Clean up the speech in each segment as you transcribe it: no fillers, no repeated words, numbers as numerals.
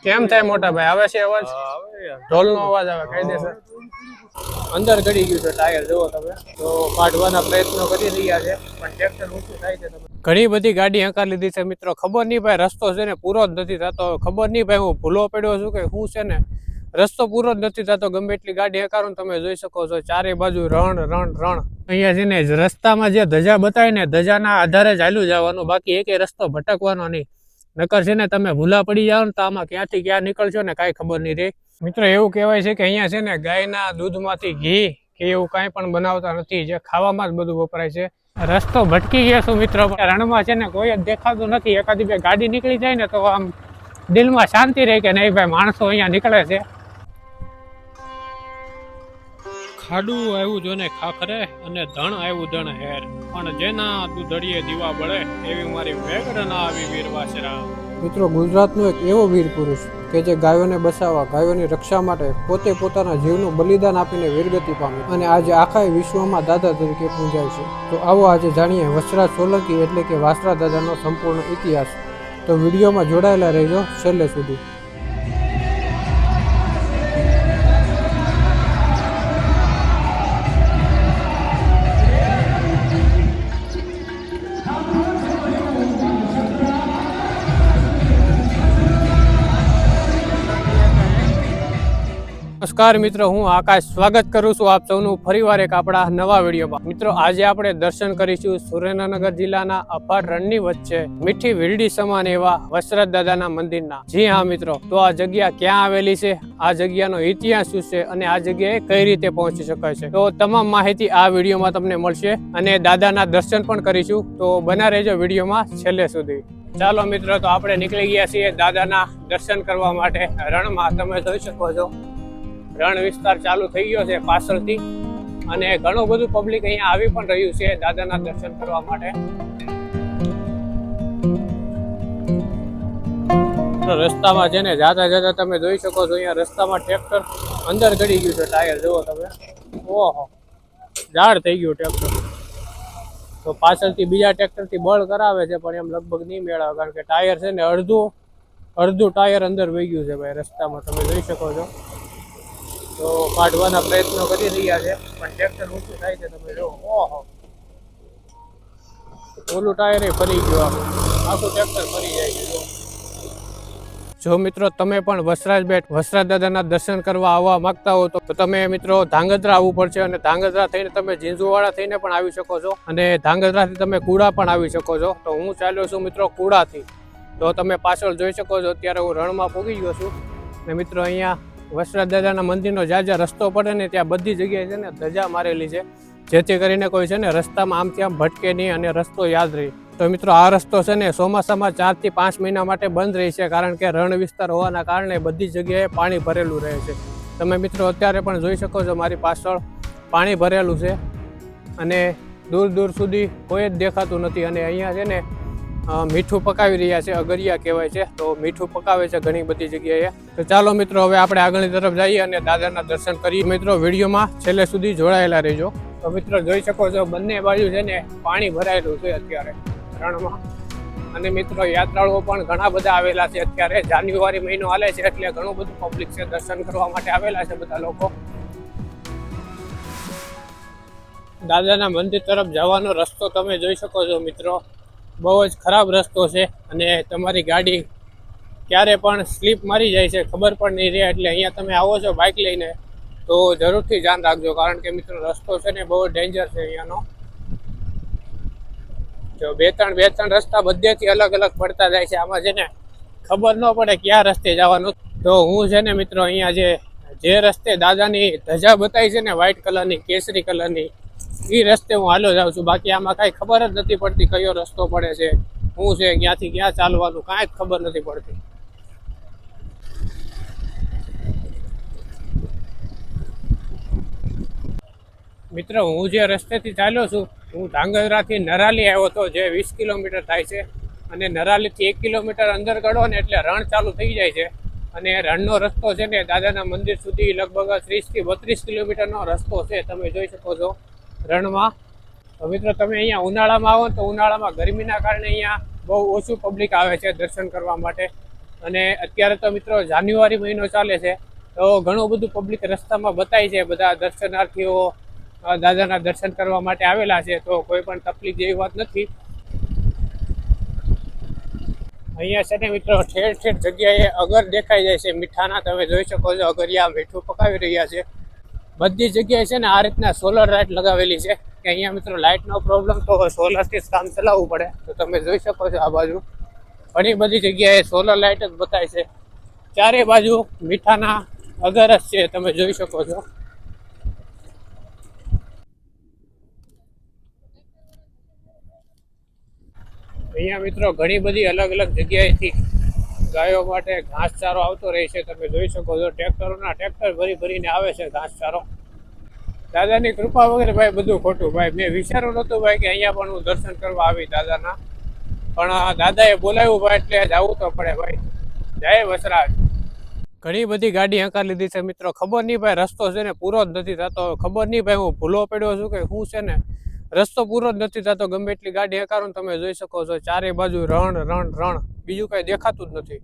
કેમ થાય મોટા ભાઈ? આવે છે અવાજ? ઢોલનો અવાજ આવે કાયદેસર. અંદર ગળી ગયું છે ટાયર, જુઓ તમે. તો કાઢવાના પ્રયત્નો કરી રહ્યા છે પણ ટ્રેક્ટર ઊંચું થાય છે. ઘણી બધી ગાડી હંકાર લીધી છે મિત્રો. ખબર નહીં ભાઈ, રસ્તો છે ને પૂરો જ નથી થતો. ખબર નહીં ભાઈ, હું ભૂલો પડ્યો છું કે શું છે ને, રસ્તો પૂરો જ નથી થતો. ગમે એટલી ગાડી હંકારો તમે જોઈ શકો છો, ચારે બાજુ રણ રણ રણ. અહીંયા છે ને રસ્તામાં જે ધજા બતાવે ને, ધજાના આધારે જ હાલ્યું જવાનું, બાકી એકે રસ્તો ભટકવાનો નહીં. નકર છે ને તમે ભૂલા પડી જાવ ને તો આમાં ક્યાંથી ક્યાં નીકળશો ને કાંઈ ખબર નહીં રહે. મિત્રો એવું કહેવાય છે કે અહીંયા છે ને ગાયના દૂધમાંથી ઘી કે એવું કાંઈ પણ બનાવતા નથી, જે ખાવામાં જ બધું વપરાય છે. રસ્તો ભટકી ગયા છું મિત્રો. રણમાં છે ને કોઈ જ દેખાતું નથી. એકાદી બે ગાડી નીકળી જાય ને તો આમ દિલમાં શાંતિ રહે કે નહીં ભાઈ, માણસો અહીંયા નીકળે છે. ખાડું આવ્યું જોને ખાખરે અને ધણ આવ્યું ધણ હેર, પણ જેના દૂધડીએ દીવા બળે એવી મારી વેગડ ના આવી વીર વાસરા. મિત્રો ગુજરાતનો એક એવો વીર પુરુષ કે જે ગાયોને બચાવવા, ગાયોની રક્ષા માટે પોતે પોતાના જીવનું બલિદાન આપીને વીરગતિ પામે અને આજે આખા વિશ્વમાં દાદા તરીકે પૂજાય છે. તો આવો આજે જાણીએ વસરાજ સોલંકી એટલે કે વાસરા દાદાનો સંપૂર્ણ ઇતિહાસ. તો વિડીયોમાં જોડાયેલા રહેજો છેલ્લે સુધી. નમસ્કાર મિત્રો, હું આકાશ સ્વાગત કરું છું આપ સૌનું ફરીવાર એક આપણા નવા વિડીયોમાં. મિત્રો આજે આપણે દર્શન કરીશું સુરેન્દ્રનગર જિલ્લાના અફાટ રણની વચ્ચે મીઠી વીરડી સમાન એવા વસરાજ દાદાના મંદિરના. જી હા મિત્રો, તો આ જગ્યા ક્યાં આવેલી છે, આ જગ્યાનો ઇતિહાસ શું છે અને આ જગ્યાએ કઈ રીતે પહોંચી શકાય છે, તો તમામ માહિતી આ વિડીયોમાં તમને મળશે અને દાદાના દર્શન પણ કરીશું. તો બના રહેજો વિડીયોમાં છેલ્લે સુધી. ચાલો મિત્રો, તો આપણે નીકળી ગયા છીએ દાદાના દર્શન કરવા માટે રણમાં. તમે જોઈ શકો છો રણ વિસ્તાર ચાલુ થઈ ગયો છે પાછળથી અને ઘણું બધું પબ્લિક અહીંયા આવી પણ રહ્યું છે દાદાના દર્શન કરવા માટે. રસ્તામાં છે ને જાતા જતા તમે જોઈ શકો છો અહીંયા રસ્તામાં ટ્રેક્ટર અંદર ગળી ગયું છે ટાયર, જુઓ તમે. ઓહો, ઝાડ થઈ ગયું ટ્રેક્ટર. તો પાછળથી બીજા ટ્રેક્ટરથી બળ કરાવે છે પણ એમ લગભગ નહીં મેળવે, કારણ કે ટાયર છે ને અડધું ટાયર અંદર વહી ગયું છે ભાઈ રસ્તામાં, તમે જોઈ શકો છો. તો કાઢવાના પ્રયત્નો કરી રહ્યા છે પણ ટ્રેક્ટર ઊંચું થાય છે, તમે જો. ઓહો, ઓલું ટાયર ફરી ગયું, આખું ટ્રેક્ટર ફરી જાય છે. જો મિત્રો તમે પણ વસરાજ દાદાના દર્શન કરવા આવવા માંગતા હો તો તમે મિત્રો ધાંગધ્રા આવવું પડશે અને ધાંગધ્રા થઈને તમે ઝીંઝુવાડા થઈને પણ આવી શકો છો અને ધાંગધ્રાથી તમે કુડા પણ આવી શકો છો. તો હું ચાલ્યો છું મિત્રો કુડાથી. તો તમે પાછળ જોઈ શકો છો અત્યારે હું રણમાં પહોંચી ગયો છું ને મિત્રો અહીંયા વસરાજ દાદાના મંદિરનો જ્યાં રસ્તો પડે ને ત્યાં બધી જગ્યાએ છે ને ધજા મારેલી છે, જેથી કરીને કોઈ છે ને રસ્તામાં આમથી આમ ભટકે નહીં અને રસ્તો યાદ રહે. તો મિત્રો આ રસ્તો છે ને ચોમાસામાં 4 થી 5 મહિના માટે બંધ રહે છે, કારણ કે રણ વિસ્તાર હોવાના કારણે બધી જગ્યાએ પાણી ભરેલું રહે છે. તમે મિત્રો અત્યારે પણ જોઈ શકો છો મારી પાછળ પાણી ભરેલું છે અને દૂર દૂર સુધી કોઈ જ દેખાતું નથી. અને અહીંયા છે ને મીઠું પકાવી રહ્યા છે, અગરિયા કહેવાય છે, તો મીઠું પકાવે છે ઘણી બધી જગ્યાએ. તો ચાલો મિત્રો હવે આપણે આગળની તરફ જઈએ અને દાદાના દર્શન કરીએ. મિત્રો વિડીયોમાં છેલ્લે સુધી જોડાયેલા રહેજો. તો મિત્રો જોઈ શકો છો બંને બાજુ છે ને પાણી ભરાયેલું છે અત્યારે રણમાં. અને મિત્રો યાત્રાળુઓ પણ ઘણા બધા આવેલા છે અત્યારે. જાન્યુઆરી મહિનો હાલે છે એટલે ઘણું બધું પબ્લિક છે, દર્શન કરવા માટે આવેલા છે બધા લોકો. દાદાના મંદિર તરફ જવાનો રસ્તો તમે જોઈ શકો છો મિત્રો, બહુ જ ખરાબ રસ્તો છે અને તમારી ગાડી ક્યારે પણ સ્લીપ મારી જાય છે ખબર પણ નહીં રહે. એટલે અહીંયા તમે આવો છો બાઇક લઈને તો જરૂરથી ધ્યાન રાખજો, કારણ કે મિત્રો રસ્તો છે ને બહુ ડેન્જર છે અહીંયાનો. જો બે ત્રણ રસ્તા બધેથી અલગ અલગ પડતા જાય છે. આમાં છે ને ખબર ન પડે ક્યાં રસ્તે જવાનું. તો હું છે ને મિત્રો અહીંયા જે રસ્તે દાદાની ધજા બતાવી છે ને વ્હાઈટ કલરની, કેસરી કલરની, એ રસ્તે હું હાલો જાઉં છું. બાકી આમાં કાંઈ ખબર જ નથી પડતી કયો રસ્તો પડે છે, શું છે, ક્યાંથી ક્યાં ચાલવાનું કાંઈ જ ખબર નથી પડતી. મિત્રો હું જે રસ્તેથી ચાલ્યો છું, હું ધાંગધ્રાથી નરાલી આવ્યો હતો, જે 20 કિલોમીટર થાય છે. અને નરાલીથી 1 કિલોમીટર અંદર ગળો ને એટલે રણ ચાલુ થઈ જાય છે. અને રણનો રસ્તો છે ને દાદાના મંદિર સુધી લગભગ 30 થી 32 કિલોમીટરનો રસ્તો છે, તમે જોઈ શકો છો રણમાં. તો મિત્રો તમે અહીંયા ઉનાળામાં આવો તો ઉનાળામાં ગરમીના કારણે અહીંયા બહુ ઓછું પબ્લિક આવે છે દર્શન કરવા માટે. અને અત્યારે તો મિત્રો જાન્યુઆરી મહિનો ચાલે છે, તો ઘણું બધું પબ્લિક રસ્તામાં બતાય છે. બધા દર્શનાર્થીઓ દાદાના દર્શન કરવા માટે આવેલા છે, તો કોઈ પણ તકલીફ જેવી વાત નથી. અહીંયા છે ને મિત્રો ઠેર ઠેર જગ્યાએ અગર દેખાઈ જાય છે મીઠાના. તમે જોઈ શકો છો અગરિયા મીઠું પકાવી રહ્યા છે. બધી જગ્યાએ છે ને આ રીતના સોલર લાઇટ લગાવેલી છે કે અહીંયા મિત્રો લાઇટનો પ્રોબ્લેમ તો સોલરથી કામ ચલાવવું પડે. તો તમે જોઈ શકો છો આ બાજુ ઘણી બધી જગ્યાએ સોલર લાઇટ જ બતાય છે. ચારે બાજુ મીઠાના અગર જ છે, તમે જોઈ શકો છો. અહીંયા મિત્રો ઘણી બધી અલગ અલગ જગ્યાએથી ગાયો માટે ઘાસચારો આવતો રહે છે. તમે જોઈ શકો છો ટ્રેક્ટરોના ટ્રેક્ટર ભરી ભરીને આવે છે ઘાસચારો. દાદાની કૃપા વગર ભાઈ બધું ખોટું ભાઈ. મેં વિચાર્યું નહોતું ભાઈ કે અહીંયા પણ હું દર્શન કરવા આવી દાદાના, પણ દાદાએ બોલાવ્યું ભાઈ એટલે જવું તો પડે ભાઈ. જય વસરાજ. ઘણી બધી ગાડી હંકાર લીધી છે મિત્રો. ખબર નહીં ભાઈ રસ્તો છે ને પૂરો જ નથી થતો. ખબર નહીં ભાઈ હું ભૂલો પડ્યો છું કે શું છે ને, રસ્તો પૂરો જ નથી થતો. ગમે એટલી ગાડી હકારું તમે જોઈ શકો છો ચારે બાજુ રણ રણ રણ, બીજું કઈ દેખાતું જ નથી.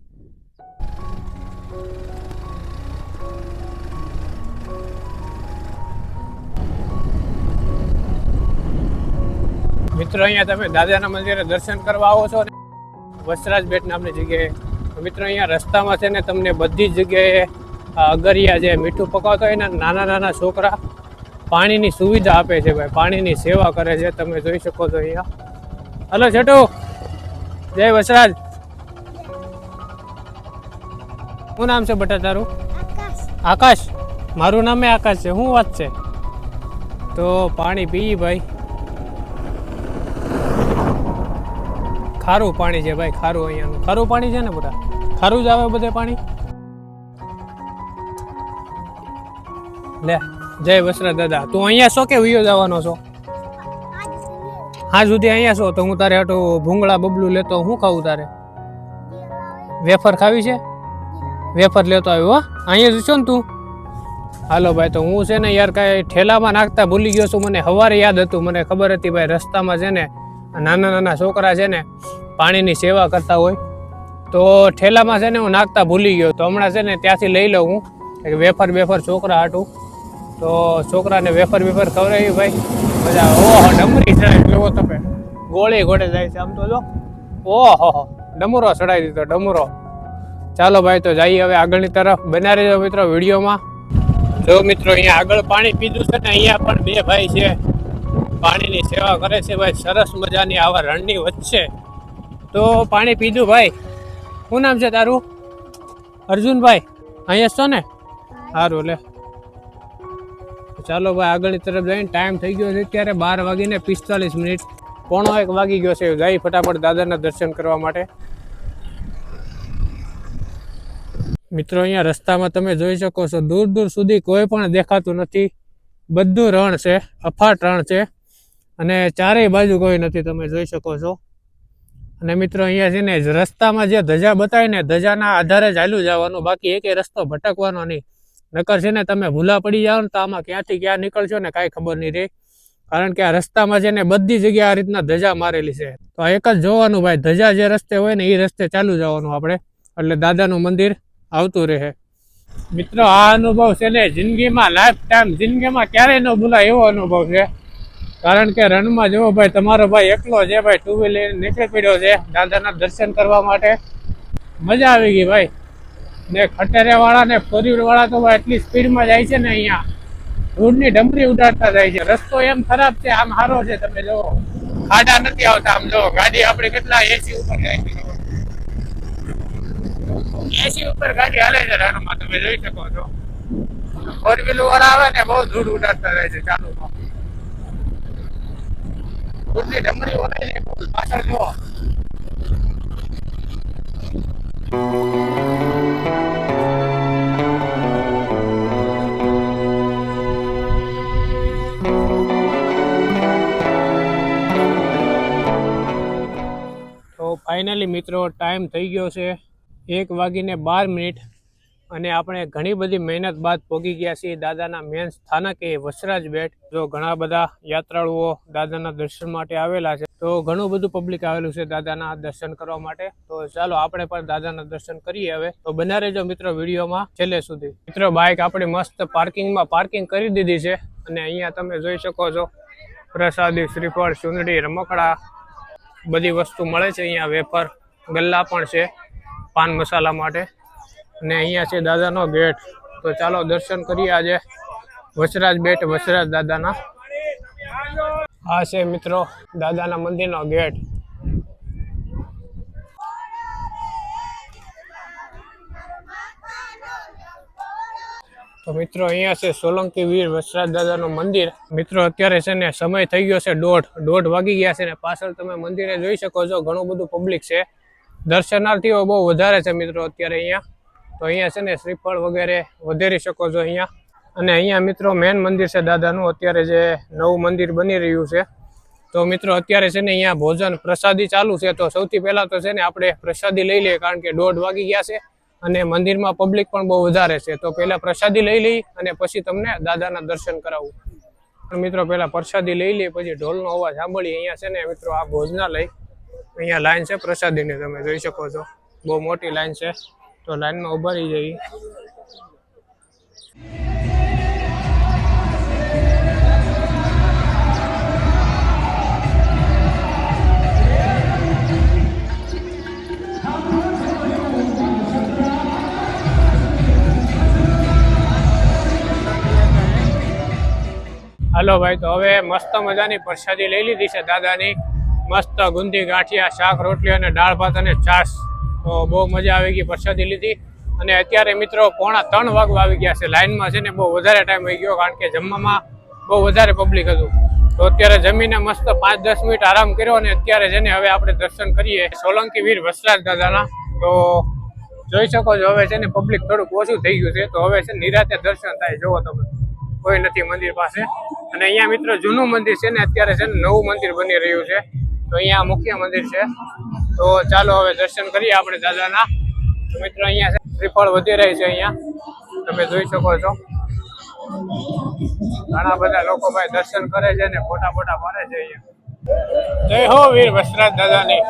મિત્રો અહીંયા તમે દાદાના મંદિરે દર્શન કરવા આવો છો ને, વસરાજ બેટ નામની જગ્યાએ. મિત્રો અહીંયા રસ્તામાં છે ને તમને બધી જ જગ્યાએ અગરિયા જે મીઠું પકાવતા હોય ને નાના નાના છોકરા પાણીની સુવિધા આપે છે ભાઈ, પાણીની સેવા કરે છે. તમે જોઈ શકો છો અહીંયા. હલો છોટુ, જય વસરાજ. શું નામ છે બટા તારું? આકાશ. મારું નામે આકાશ છે. શું વાત છે? તો પાણી પી ભાઈ. ખારું પાણી છે ભાઈ, ખારું. અહીંયાનું ખારું પાણી છે ને બધા, ખારું જ આવે બધે પાણી. લે જય વસરાજ દાદા. તું અહીંયા છો કે વિયો જવાનો છો? હા સુધી અહીંયા છો. તો હું તારે હાટું ભૂંગળા બબલું લેતો. શું ખાવું તારે? વેફર ખાવી છે? વેફર લેતો આવ્યો. હો અહીંયા જ છો ને તું? હાલો ભાઈ. તો હું છે ને યાર કાંઈ ઠેલામાં નાખતા ભૂલી ગયો છું. મને સવારે યાદ હતું, મને ખબર હતી ભાઈ રસ્તામાં છે ને નાના નાના છોકરા છે ને પાણીની સેવા કરતા હોય, તો ઠેલામાં છે ને હું નાખતા ભૂલી ગયો. તો હમણાં છે ને ત્યાંથી લઈ લઉં હું વેફર બેફર છોકરા હાટું. તો છોકરાને વેફર બેફર ખવડાવી ભાઈ. મજા. ઓહો ડમરી ચડાવી લેવો તમે, ગોળી ઘોડે જાય છે આમ તો જો. ઓહો ડમરો ચડાવી દીધો, ડમરો. ચાલો ભાઈ તો જઈએ હવે આગળની તરફ. બના રહેજો મિત્રો વિડીયોમાં. જો મિત્રો અહીંયા આગળ પાણી પીધું છે ને, અહીંયા પણ બે ભાઈ છે પાણીની સેવા કરે છે ભાઈ. સરસ મજાની આવા રણની વચ્ચે તો પાણી પીધું ભાઈ. શું નામ છે તારું? અર્જુનભાઈ. અહીંયા છો ને? સારું લે. ચાલો ભાઈ આગળની તરફ જઈને. ટાઈમ થઈ ગયો છે અત્યારે 12:45. 1:15 વાગી ગયો છે. જઈ ફટાફટ દાદાના દર્શન કરવા માટે. મિત્રો અહીંયા રસ્તામાં તમે જોઈ શકો છો દૂર દૂર સુધી કોઈ પણ દેખાતું નથી. બધું રણ છે, અફાટ રણ છે, અને ચારેય બાજુ કોઈ નથી. તમે જોઈ શકો છો. અને મિત્રો અહીંયા છે ને રસ્તામાં જે ધજા બતાવે ને, ધજાના આધારે જ હાલ્યું જવાનું, બાકી એકે રસ્તો ભટકવાનો નહીં. નકર છે ને તમે ભૂલા પડી જાઓ ને તો આમાં ક્યાંથી ક્યાં નીકળશો ને કાંઈ ખબર નહીં રહે. કારણ કે આ રસ્તામાં છે ને બધી જગ્યાએ આ રીતના ધજા મારેલી છે. તો આ એક જ જોવાનું ભાઈ, ધજા જે રસ્તે હોય ને એ રસ્તે ચાલુ જવાનું આપણે, એટલે દાદાનું મંદિર આવતું રહે. મિત્રો આ અનુભવ છે ને જિંદગીમાં લાઈફ ટાઈમ જિંદગીમાં ક્યારેય ન ભૂલાય એવો અનુભવ છે. કારણ કે રણમાં જુઓ ભાઈ, તમારો ભાઈ એકલો છે ભાઈ, ટુ વ્હીલર નીકળી પડ્યો છે દાદાના દર્શન કરવા માટે. મજા આવી ગઈ ભાઈ. ને ખટેરે વાળા ને ફોર વ્હીલર વાળા તો ભાઈ એટલી સ્પીડમાં જાય છે ને, અહીંયા રોડની ડમરી ઉડાડતા જાય છે. રસ્તો એમ ખરાબ છે, આમ સારો છે. તમે જો ખાડા નથી આવતા. આમ જો ગાડી આપણે કેટલા એસી ઉપર જાય છે, એસી ઉપર ગાડી હાલે છે રણમાં. તમે જોઈ શકો છો. ફોર વ્હીલર વાળા આવે ને બહુ ધૂળ ઉડાડતા જાય છે ચાલુમાં. રોડની ડમરી ઓળાય પાછળ જુઓ. તો ફાઇનલી મિત્રો ટાઈમ થઈ ગયો છે 1:12. અને આપણે ઘણી બધી મહેનત બાદ પહોંચી ગયા છીએ દાદાના મેન સ્થાનક એ વસરાજ બેટ. જો ઘણા બધા યાત્રાળુઓ દાદાના દર્શન માટે આવેલા છે, તો ઘણું બધું પબ્લિક આવેલું છે દાદાના દર્શન કરવા માટે. તો ચાલો આપણે પણ દાદાના દર્શન કરીએ હવે. તો બના રહેજો મિત્રો વિડીયોમાં છેલ્લે સુધી. મિત્રો બાઇક આપણી મસ્ત પાર્કિંગમાં પાર્કિંગ કરી દીધી છે અને અહીંયા તમે જોઈ શકો છો પ્રસાદી, શ્રીફળ, ચૂંદડી, રમકડા બધી વસ્તુ મળે છે. અહીંયા વેફર, ગલ્લા પણ છે પાન મસાલા માટે. અને અહીંયા છે દાદાનો ગેટ. તો ચાલો દર્શન કરીએ આજે વસરાજ બેટ વસરાજ દાદાના. આ છે મિત્રો દાદાના મંદિરનો ગેટ. તો મિત્રો અહીંયા છે સોલંકી વીર વસરાજ દાદાનું મંદિર. મિત્રો અત્યારે છે ને સમય થઈ ગયો છે 1:30 વાગી ગયા છે ને પાછળ તમે મંદિરે જોઈ શકો છો ઘણું બધું પબ્લિક છે. દર્શનાર્થીઓ બહુ વધારે છે મિત્રો અત્યારે અહીંયા. તો અહીંયા છે ને શ્રીફળ વગેરે વધારી શકો છો અહીંયા. અને અહીંયા મિત્રો મેન મંદિર છે દાદાનું, અત્યારે જે નવું મંદિર બની રહ્યું છે. તો મિત્રો અત્યારે છે ને અહીંયા ભોજન પ્રસાદી ચાલુ છે. તો સૌથી પહેલા તો છે ને આપણે પ્રસાદી લઈ લઈએ, કારણ કે 1:30 વાગી ગયા છે અને મંદિરમાં પબ્લિક પણ બહુ વધારે છે. તો પહેલા પ્રસાદી લઈ લઈ અને પછી તમને દાદાના દર્શન કરાવું. પણ મિત્રો પહેલા પ્રસાદી લઈ લઈએ, પછી ઢોલનો અવાજ સાંભળીએ. અહીંયા છે ને મિત્રો આ ભોજનાલય, અહીંયા લાઈન છે પ્રસાદીની, તમે જોઈ શકો છો બહુ મોટી લાઈન છે. તો લાઈનમાં ઉભા રહી જઈએ. હાલો ભાઈ, તો હવે મસ્ત મજાની પ્રસાદી લઈ લીધી છે દાદાની. મસ્ત ગુંદી, ગાંઠિયા, શાક, રોટલી અને દાળ ભાત અને છાશ. તો બહુ મજા આવી ગઈ પ્રસાદી લીધી. અને અત્યારે મિત્રો 2:45 વાગવા આવી ગયા છે. લાઈનમાં છે ને બહુ વધારે ટાઈમ આવી ગયો, કારણ કે જમવામાં બહુ વધારે પબ્લિક હતું. તો અત્યારે જમીને મસ્ત 5-10 મિનિટ આરામ કર્યો અને અત્યારે છે ને હવે આપણે દર્શન કરીએ સોલંકી વીર વસરાજ દાદાના. તો જોઈ શકો છો હવે છે ને પબ્લિક થોડુંક ઓછું થઈ ગયું છે. તો હવે છે નિરાતે દર્શન થાય. જોવો તમે, કોઈ નથી મંદિર પાસે. અને અહીંયા મિત્રો જૂનું મંદિર છે ને અત્યારે છે ને નવું મંદિર બની રહ્યું છે. તો અહીંયા મુખ્ય મંદિર છે. તો ચાલો હવે દર્શન કરીએ આપણે દાદાના. તો મિત્રો અહીંયા છે શ્રીફળ વધી રહી છે. અહીંયા તમે જોઈ શકો છો ઘણા બધા લોકો ભાઈ દર્શન કરે છે ને ફોટા પાડે છે અહીંયા. જય હો વીર વસરાજ દાદાની.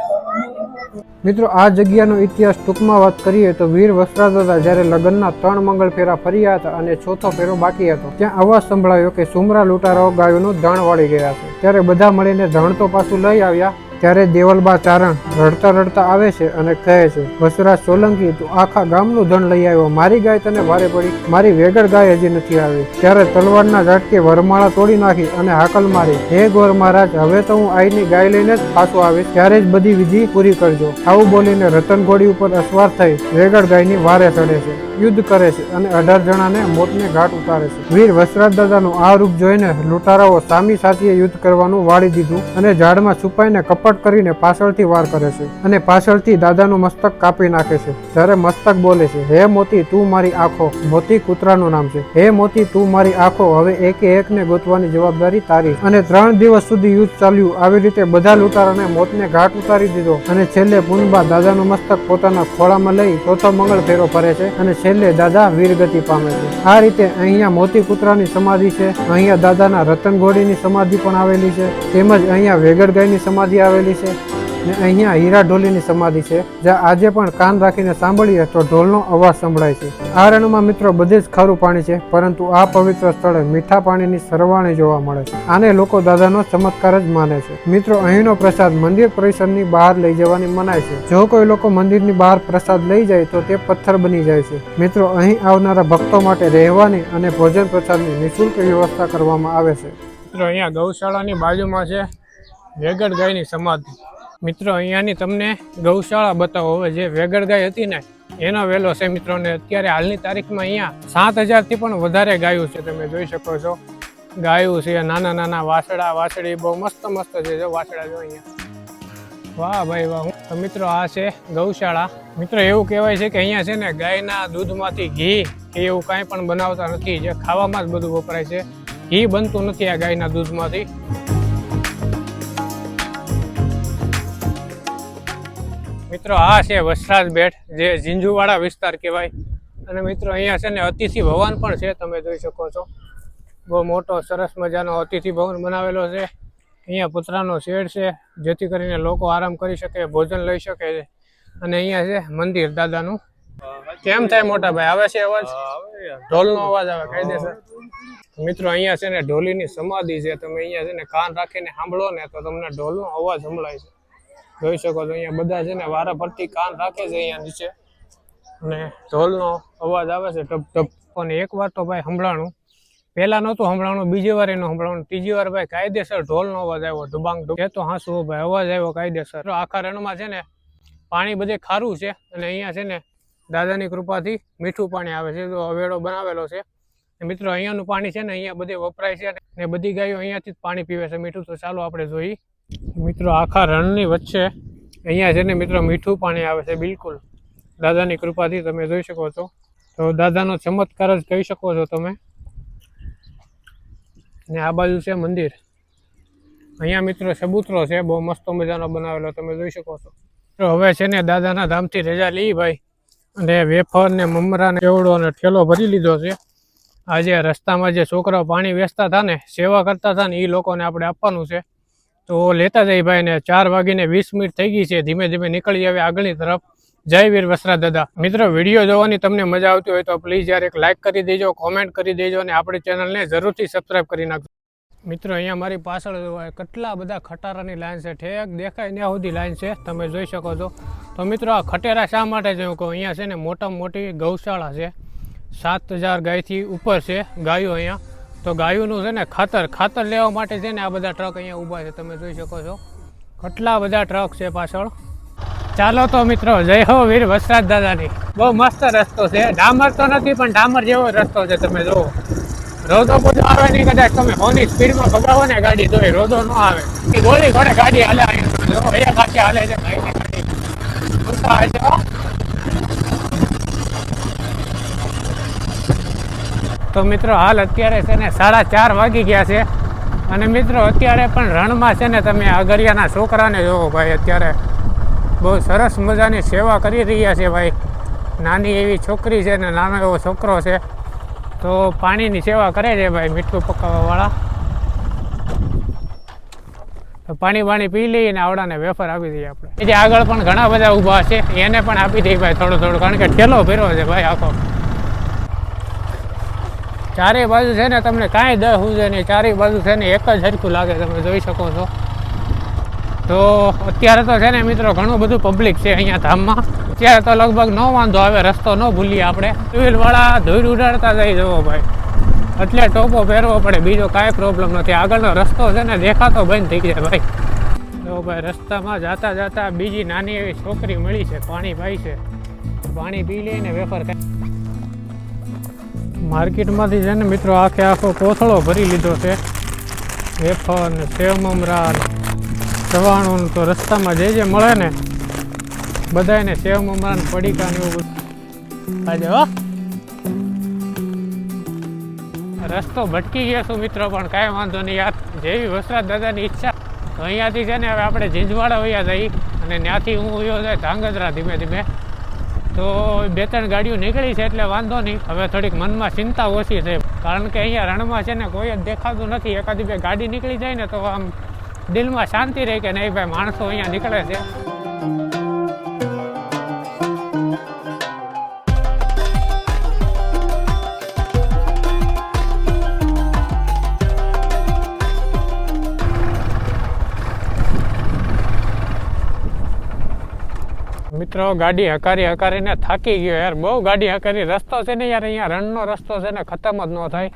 મિત્રો આ જગ્યાનો ઇતિહાસ ટૂંકમાં વાત કરીએ તો વીર વસરાજ દાદા જ્યારે લગ્નના 3 મંગળ ફેરા ફર્યા હતા અને 4થો ફેરો બાકી હતો, ત્યાં અવાજ સંભળાયો કે સુમરા લૂંટારાઓ ગાયોનું ધણ વાળી ગયા છે. ત્યારે બધા મળીને ધણ તો પાછું લઈ આવ્યા. ત્યારે દેવલબા ચારણ રડતા રડતા આવે છે અને કહે છે, વસરાજ સોલંકી, તું આખા ગામનું ધન લઈ આવ્યો, મારી ગાય તને ભારે પડી, મારી વેગળ ગાય હજી નથી આવી. ત્યારે તલવારના ઝાટકે વરમાળા તોડી નાખી અને હાકલ મારી, હે ગોર મહારાજ, હવે તો હું આઈની ગાય લઈને જ પાછો આવીશ, ત્યારે જ બધી વિધિ પૂરી કરજો. આવું બોલીને રતન ઘોડી ઉપર અસવાર થઈ વેગળ ગાયની વારે ચડે છે, યુદ્ધ કરે છે અને 18 જણાને મોતને ઘાટ ઉતારે છે. વીર વસરાજ દાદાનું આ રૂપ જોઈને લૂંટારાઓ સામી સાથીએ યુદ્ધ કરવાનું વાળી દીધું અને ઝાડમાં છુપાઈને કપટ કરીને પાછળથી વાર કરે છે અને પાછળથી દાદાનું મસ્તક કાપી નાખે છે. જ્યારે મસ્તક બોલે છે, હે મોતી, તું મારી આંખો. મોતી કૂતરાનું નામ છે. હે મોતી, તું મારી આંખો. હવે એકે એકને ગોતવાની જવાબદારી તારી. અને 3 દિવસ સુધી યુદ્ધ ચાલ્યું. આવી રીતે બધા લૂંટારાને મોતને ઘાટ ઉતારી દીધો અને છેલ્લે પુનબા દાદાનું મસ્તક પોતાના ખોળામાં લઈ 4થો મંગળ ફેરો ફરે છે અને છેલ્લે દાદા વીરગતિ પામે છે. આ રીતે અહીંયા મોતી કૂતરાની સમાધિ છે, અહીંયા દાદાના રતન ઘોડીની સમાધિ પણ આવેલી છે, તેમજ અહીંયા વેગળ ગાયની સમાધિ આવેલી છે ને અહીંયા હીરા ઢોલીની સમાધિ છે, જ્યાં આજે પણ કાન રાખીને સાંભળીએ તો ઢોલનો અવાજ સંભળાય છે. આ રણમાં મિત્રો બધે જ ખારું પાણી છે, પરંતુ આ પવિત્ર સ્થળે મીઠા પાણીની સરવાણી જોવા મળે છે. આને લોકો દાદાનો ચમત્કાર જ માને છે. મિત્રો અહીંનો પ્રસાદ મંદિર પરિસરની બહાર લઈ જવાની મનાય છે. જો કોઈ લોકો મંદિરની બહાર પ્રસાદ લઈ જાય તો તે પથ્થર બની જાય છે. મિત્રો અહીં આવનારા ભક્તો માટે રહેવાની અને ભોજન પ્રસાદની નિઃશુલ્ક વ્યવસ્થા કરવામાં આવે છે. મિત્રો અહીંયા ગૌશાળાની બાજુમાં છે વેગળ ગાયની સમાધિ. મિત્રો અહીંયાની તમને ગૌશાળા બતાવો. હવે જે વેગળ ગાય હતી ને એનો વેલો છે મિત્રો, ને અત્યારે હાલની તારીખમાં અહીંયા 7000 થી પણ વધારે ગાયો છે. તમે જોઈ શકો છો ગાયો છે, નાના નાના વાસડા, વાસળી બહુ મસ્ત છે. જો વાસડા જો અહીંયા, વાહ ભાઈ વાહ. તો મિત્રો આ છે ગૌશાળા. મિત્રો એવું કહેવાય છે કે અહીંયા છે ને ગાયના દૂધમાંથી ઘી કે એવું કાંઈ પણ બનાવતા નથી, જે ખાવામાં જ બધું વપરાય છે. ઘી બનતું નથી આ ગાયના દૂધમાંથી. મિત્રો આ છે વસરાજ બેટ, જે ઝીંઝુવાડા વિસ્તાર કહેવાય. અને મિત્રો અહીંયા છે ને અતિથિ ભવન પણ છે, તમે જોઈ શકો છો. બહુ મોટો સરસ મજાનો અતિથિ ભવન બનાવેલો છે. અહીંયા પતરાનો શેડ છે, જેથી કરીને લોકો આરામ કરી શકે, ભોજન લઈ શકે. અને અહીંયા છે મંદિર દાદાનું. કેમ થાય મોટા ભાઈ? આવે છે અવાજ? ઢોલનો અવાજ આવે કાયદેસર. મિત્રો અહીંયા છે ને ઢોલીની સમાધિ છે. તમે અહીંયા છે ને કાન રાખીને સાંભળો ને તો તમને ઢોલનો અવાજ સંભળાય છે. જોઈ શકો છો અહીંયા બધા છે ને વારા ફરતી કાન રાખે છે અહીંયા નીચે, અને ઢોલનો અવાજ આવે છે ટપ ટપ. અને એક વાર તો ભાઈ સંભળાણું, પહેલા નહોતું સંભળાણું, બીજી વાર એનું સંભળાણું, ત્રીજી વાર ભાઈ કાયદેસર ઢોલનો અવાજ આવ્યો, ડુબાંગ ડુબ. એ તો હાસું ભાઈ અવાજ આવ્યો કાયદેસર. આખા રણમાં છે ને પાણી બધે ખારું છે, અને અહીંયા છે ને દાદાની કૃપાથી મીઠું પાણી આવે છે. તો અવેડો બનાવેલો છે. મિત્રો અહીંયાનું પાણી છે ને અહીંયા બધે વપરાય છે, અને બધી ગાયો અહીંયાથી જ પાણી પીવે છે મીઠું. તો ચાલો આપણે જોઈ. મિત્રો આખા રણની વચ્ચે અહીંયા છે ને મિત્રો મીઠું પાણી આવે છે, બિલકુલ દાદાની કૃપાથી. તમે જોઈ શકો છો. તો દાદાનો ચમત્કાર જ કહી શકો છો તમે. ને આ બાજુ છે મંદિર. અહીંયા મિત્રો ચબૂતરો છે, બહુ મસ્ત મજાનો બનાવેલો, તમે જોઈ શકો છો. તો હવે છે ને દાદાના ધામથી રજા લઈ ભાઈ, અને વેફર ને મમરા ને કેવડો અને ઠેલો ભરી લીધો છે. આજે રસ્તામાં જે છોકરાઓ પાણી વેચતા હતા ને, સેવા કરતા હતા ને, એ લોકોને આપણે આપવાનું છે. તો લેતા જઈ ભાઈ. ને 4:20 થઈ ગઈ છે. ધીમે ધીમે નીકળી આવે આગળની તરફ. જય વીર વસરાજ દાદા. મિત્રો વિડીયો જોવાની તમને મજા આવતી હોય તો પ્લીઝ યાર એક લાઇક કરી દેજો, કોમેન્ટ કરી દેજો, અને આપણી ચેનલને જરૂરથી સબસ્ક્રાઈબ કરી નાખજો. મિત્રો અહીંયા મારી પાછળ કેટલા બધા ખટારાની લાઈન છે, ઠેક દેખાય ત્યાં સુધી લાઈન છે, તમે જોઈ શકો છો. તો મિત્રો આ ખટેરા શા માટે છે હું કહું, અહીંયા છે ને મોટામાં મોટી ગૌશાળા છે. 7000 ગાયથી ઉપર છે ગાયો અહીંયા. તો ગાયોનું છે ને ખાતર લેવા માટે છે ને આ બધા ટ્રક અહીંયા ઊભા છે, તમે જોઈ શકો છો. કેટલા બધા ટ્રક છે પાછળ. ચાલો તો મિત્રો જય હો વીર વસરાજ દાદાની. બહુ મસ્ત રસ્તો છે, ડામર તો નથી પણ ડામર જેવો રસ્તો છે. તમે જુઓ, રોદો બધો આવે નહીં, કદાચ તમે હોની સ્પીડમાં ભગાવો ને ગાડી તો રોદો ન આવે. ગોળી ઘોડે ગાડી હાલે, અહીંયા પાછી હાલે છે ભાઈની ગાડી. તો મિત્રો હાલ અત્યારે છે ને 4:30 વાગી ગયા છે. અને મિત્રો અત્યારે પણ રણમાં છે ને તમે આગરિયાના છોકરાને જોવો ભાઈ, અત્યારે બહુ સરસ મજાની સેવા કરી રહ્યા છે ભાઈ. નાની એવી છોકરી છે ને નાનો એવો છોકરો છે, તો પાણીની સેવા કરે છે ભાઈ, મીઠું પકાવવાવાળા. તો પાણી પી લઈએ ને આવડાને વેફર આપી દઈએ આપણે. એ જે આગળ પણ ઘણા બધા ઊભા છે, એને પણ આપી દઈએ ભાઈ થોડું, કારણ કે ઠેલો ફેરવો છે ભાઈ આખો. ચારે બાજુ છે ને તમને કાંઈ દહ ઉજે નહીં, ચારે બાજુ છે ને એક જ સરખું લાગે, તમે જોઈ શકો છો. તો અત્યારે તો છે ને મિત્રો ઘણું બધું પબ્લિક છે અહીંયા ધામમાં. અત્યારે તો લગભગ ન વાંધો આવે, રસ્તો ન ભૂલીએ આપણે. ટુ વ્હીલવાળા ધૂળ ઉડાડતા જઈ જવો ભાઈ, એટલે ટોપો પહેરવો પડે, બીજો કાંઈ પ્રોબ્લેમ નથી. આગળનો રસ્તો છે ને દેખાતો બંધ થઈ જાય ભાઈ. તો ભાઈ રસ્તામાં જાતા બીજી નાની એવી છોકરી મળી છે, પાણી પાઈ છે. પાણી પી લઈને વેફર ખાય. માર્કેટમાંથી છે ને મિત્રો આખો કોથળો ભરી લીધો છે, વેફર ને સેવ મમરા ચવાણું. તો રસ્તામાં જે મળે ને બધાને સેવ મમરા ને પડીકા ને એવું બધું આજે. હો રસ્તો ભટકી ગયા છું મિત્રો, પણ કાંઈ વાંધો નહીં યાર, જેવી વસરાજ દાદાની ઈચ્છા. તો અહીંયાથી છે ને હવે આપણે જીંજવાડા વયા જઈ, અને ત્યાંથી હું વયો જાય ધાંગધ્રા ધીમે ધીમે. તો 2-3 ગાડીઓ નીકળી છે એટલે વાંધો નહીં. હવે થોડીક મનમાં ચિંતા ઓછી છે, કારણ કે અહીંયા રણમાં છે ને કોઈ જ દેખાતું નથી. 1-2 ગાડી નીકળી જાય ને તો આમ દિલમાં શાંતિ રહે કે નહીં ભાઈ માણસો અહીંયા નીકળે છે. મિત્રો ગાડી હકારીને થાકી ગયો યાર, બહુ ગાડી હકારી. રસ્તો છે ને યાર અહીંયા રણનો રસ્તો છે ને ખતમ જ ન થાય.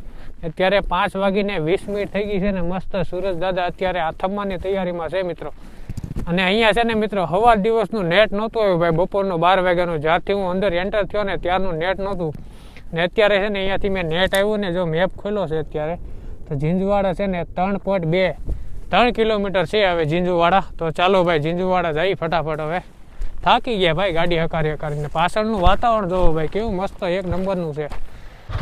અત્યારે 5:20 થઈ ગઈ છે ને મસ્ત સૂરજ દાદા અત્યારે આથમવાની તૈયારીમાં છે મિત્રો. અને અહીંયા છે ને મિત્રો સવાર દિવસનું નેટ નહોતું આવ્યું ભાઈ, બપોરનું 12 વાગ્યાનું. જ્યારથી હું અંદર એન્ટર થયો ને ત્યારનું નેટ નહોતું. ને અત્યારે છે ને અહીંયાથી મેં નેટ આવ્યું ને જો મેપ ખોલ્યો છે અત્યારે, તો જીંજવાડા છે ને 3 કિલોમીટર છે હવે જીંજુવાડા. તો ચાલો ભાઈ જીંજુવાડા જઈ ફટાફટ. હવે થાકી ગયા ભાઈ ગાડી હકારીને. પાછળનું વાતાવરણ જોવો ભાઈ કેવું મસ્ત એક નંબરનું છે.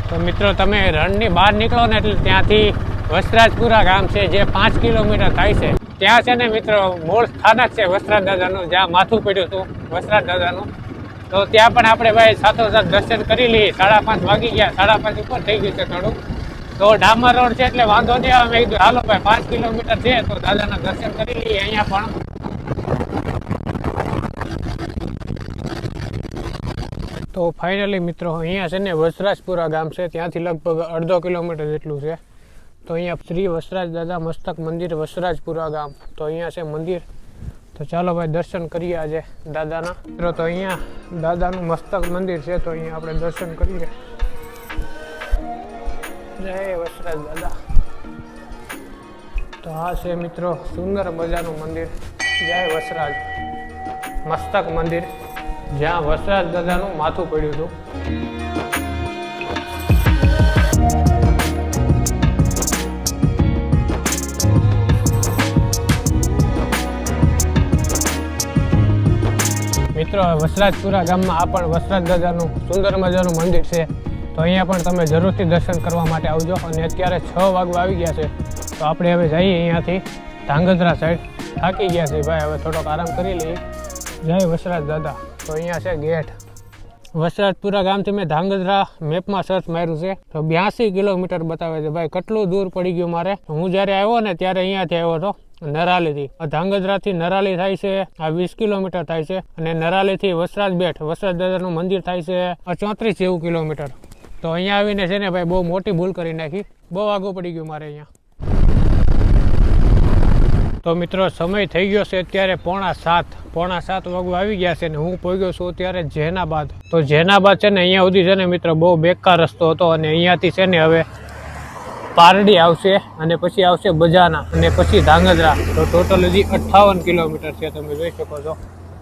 તો મિત્રો તમે રણની બહાર નીકળો ને એટલે ત્યાંથી વસરાજપુરા ગામ છે, જે 5 કિલોમીટર થાય છે. ત્યાં છે ને મિત્રો મૂળ સ્થાનક છે વસરાજ દાદાનું, જ્યાં માથું પડ્યું હતું વસરાજ દાદાનું. તો ત્યાં પણ આપણે ભાઈ સાથોસાથ દર્શન કરી લઈએ. 5:30 વાગી ગયા, 5:30 ઉપર થઈ ગયું છે થોડું. તો ડામર રોડ છે એટલે વાંધો નહીં આવે. મેં કીધું હાલો ભાઈ 5 કિલોમીટર છે તો દાદાના દર્શન કરી લઈએ અહીંયા પણ. તો ફાઇનલી મિત્રો અહીંયા છે ને વસરાજપુરા ગામ છે, ત્યાંથી લગભગ 1/2 કિલોમીટર જેટલું છે. તો અહીંયા શ્રી વસરાજ દાદા મસ્તક મંદિર વસરાજપુરા ગામ, તો અહીંયા છે મંદિર. તો ચાલો ભાઈ દર્શન કરીએ આજે દાદાના. મિત્રો તો અહીંયા દાદાનું મસ્તક મંદિર છે, તો અહીંયા આપણે દર્શન કરીએ. જય વસરાજ દાદા. તો આ છે મિત્રો સુંદર મજાનું મંદિર, જય વસરાજ મસ્તક મંદિર, જ્યાં વસરાજ દાદાનું માથું પડ્યું હતું. મિત્રો વસરાજપુરા ગામમાં આ પણ વસરાજ દાદાનું સુંદર મજાનું મંદિર છે, તો અહીંયા પણ તમે જરૂરથી દર્શન કરવા માટે આવજો. અને અત્યારે 6 વાગવા આવી ગયા છે, તો આપણે હવે જઈએ અહીંયાથી ધાંગધ્રા સાઈડ. થાકી ગયા છે ભાઈ, હવે થોડોક આરામ કરી લઈએ. જય વસરાજ દાદા. તો અહીંયા છે ગેટ. વસરાજપુરા ગામથી મેં ધાંગધ્રા મેપમાં સર્ચ માર્યું છે, તો 82 કિલોમીટર બતાવે છે ભાઈ. કેટલું દૂર પડી ગયું મારે. હું જ્યારે આવ્યો ને ત્યારે અહીંયાથી આવ્યો હતો નરાલીથી. ધાંગધ્રાથી નરાલી થાય છે આ 20 કિલોમીટર થાય છે, અને નરાલીથી વસરાજ બેટ વસરાજ દાદાનું મંદિર થાય છે 34 જેવું કિલોમીટર. તો અહીંયા આવીને છે ને ભાઈ બહુ મોટી ભૂલ કરી નાખી, બહુ આગું પડી ગયું મારે અહીંયા. તો મિત્રો સમય થઈ ગયો છે અત્યારે 6:45 વાગવા આવી ગયા છે, ને હું પહોંચ્યો છું અત્યારે જેનાબાદ. તો જેનાબાદ છે ને અહીંયા સુધી છે ને મિત્રો બહુ બેકાર રસ્તો હતો, અને અહીંયાથી છે ને હવે પારડી આવશે, અને પછી આવશે બજાના, અને પછી ધાંગધ્રા. તો ટોટલ હજી 58 કિલોમીટર છે, તમે જોઈ શકો છો.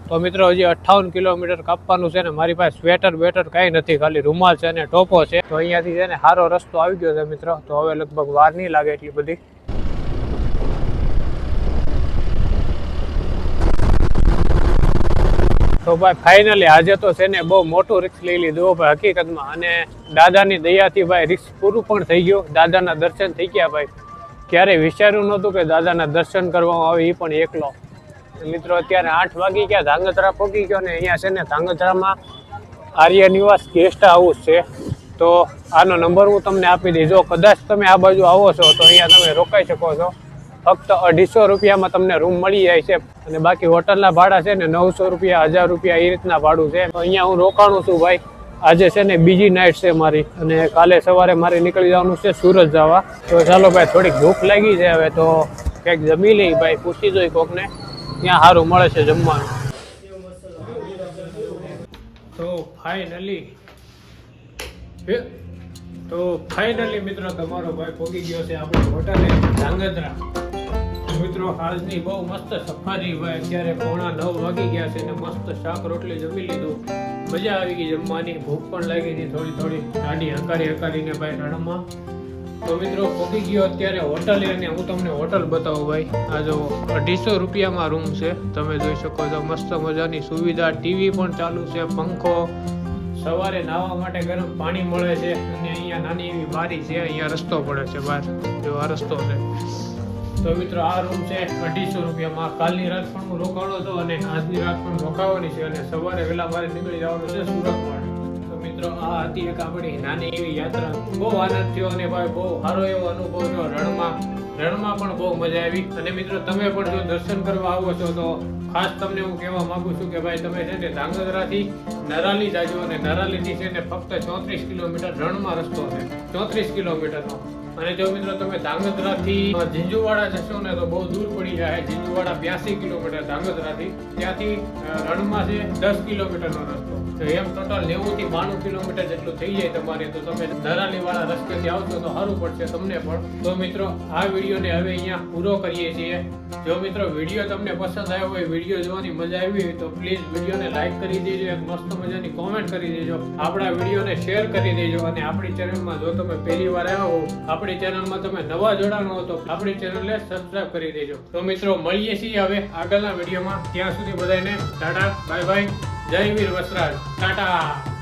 તો મિત્રો હજી 58 કિલોમીટર કાપવાનું છે, ને મારી પાસે સ્વેટર બેટર કાંઈ નથી, ખાલી રૂમાલ છે અને ટોપો છે. તો અહીંયાથી છે ને સારો રસ્તો આવી ગયો છે મિત્રો, તો હવે લગભગ વાર નહીં લાગે એટલી બધી. તો ભાઈ ફાઇનલી આજે તો છે ને બહુ મોટું રિસ્ક લઈ લીધું ભાઈ હકીકતમાં, અને દાદાની દયાથી ભાઈ રિસ્ક પૂરું પણ થઈ ગયું. દાદાના દર્શન થઈ ગયા ભાઈ. ક્યારેય વિચાર્યું નહોતું કે દાદાના દર્શન કરવામાં આવે, એ પણ એકલો. મિત્રો અત્યારે 8 વાગી ગયા, ધાંગધ્રા પહોંચી ગયો, ને અહીંયા છે ને ધાંગધ્રામાં આર્ય નિવાસ ગેસ્ટ હાઉસ છે. તો આનો નંબર હું તમને આપી દઈશ. જો કદાચ તમે આ બાજુ આવો છો તો અહીંયા તમે રોકાઈ શકો છો. ફક્ત 250 રૂપિયામાં તમને રૂમ મળી જાય છે, અને બાકી હોટલના ભાડા છે ને 900 રૂપિયા 1000 રૂપિયા એ રીતના ભાડું છે. તો અહીંયા હું રોકાણું છું ભાઈ. આજે છે ને બીજી નાઇટ છે મારી, અને કાલે સવારે મારે નીકળી જવાનું છે સુરત જવા. તો ચાલો ભાઈ થોડીક ભૂખ લાગી છે હવે, તો કંઈક જમી લઈ ભાઈ. પૂછી જોઈ કોકને ત્યાં સારું મળે છે જમવાનું. તો ફાઇનલી મિત્રો તમારો ભાઈ પહોંચી ગયો છે આપણી હોટલે ધાંગધ્રા. મિત્રો આજની બહુ મસ્ત સફારી ભાઈ. અત્યારે 9:15 વાગી ગયા છે, ને મસ્ત શાક રોટલી જમી લીધું. મજા આવી ગઈ જમવાની, ભૂખ પણ લાગી હતી થોડી. ગાડી હકારીને ભાઈ રણમાં. તો મિત્રો પહોંચી ગયો અત્યારે હોટલે, અને હું તમને હોટલ બતાવું ભાઈ. આ જો 250 રૂપિયામાં રૂમ છે, તમે જોઈ શકો છો. મસ્ત મજાની સુવિધા, ટીવી પણ ચાલુ છે, પંખો, સવારે નાહવા માટે ગરમ પાણી મળે છે, અને અહીંયા નાની એવી બારી છે, અહીંયા રસ્તો પડે છે બહાર. જો આ રસ્તો છે. તો મિત્રો આ રૂમ છે 250 રૂપિયામાં. કાલની રાત પણ હું રોકાણો હતો, અને આજની રાત પણ રોકાવાની છે, અને સવારે વહેલા મારે નીકળી જવાનું છે સુરત માટે. તો મિત્રો આ હતી એક આપણી નાની એવી યાત્રા. બહુ આનંદ થયો, અને ભાઈ બહુ સારો એવો અનુભવ થયો. રણમાં પણ બહુ મજા આવી. અને મિત્રો તમે પણ જો દર્શન કરવા આવો છો તો ખાસ તમને હું કહેવા માંગુ છું કે ભાઈ તમે છે ને ધાંગધ્રાથી નરાલી જાજો, અને નરાલીથી છે ને ફક્ત 34 કિલોમીટર રણમાં રસ્તો છે, 34 કિલોમીટરનો. અને જો મિત્રો તમે ધાંગધ્રાથી ઝીંઝુવાડા જશો ને તો બહુ દૂર પડી જાય. ઝીંઝુવાડા 82 કિલોમીટર ધાંગધ્રાથી, ત્યાંથી રણમાં છે 10 કિલોમીટરનો રસ્તો. તો એમ ટોટલ 90 થી 92 કિલોમીટર જેટલું થઈ જાય તમારે. તો તમે નરાલી વાળા રસ્તેથી આવશો તો સારું પડશે તમને પણ. તો મિત્રો આ વિડીયોને હવે અહીંયા પૂરો કરીએ છીએ. જો મિત્રો વિડીયો તમને પસંદ આવ્યો હોય, વિડીયો જોવાની મજા આવી હોય, તો પ્લીઝ વિડીયોને લાઈક કરી દેજો, એક મસ્ત મજાની કોમેન્ટ કરી દેજો, આપણા વિડીયોને શેર કરી દેજો. અને આપણી ચેનલમાં જો તમે પહેલી વાર આવ્યા હો, આપણી ચેનલમાં તમે નવા જોડાણો હો, તો આપણી ચેનલને સબસ્ક્રાઇબ કરી દેજો. તો મિત્રો મળીએ છીએ હવે આગળના વિડીયોમાં. ત્યાં સુધી બધાને ટાટા બાય બાય. જય વીર વસરાજ. ટાટા.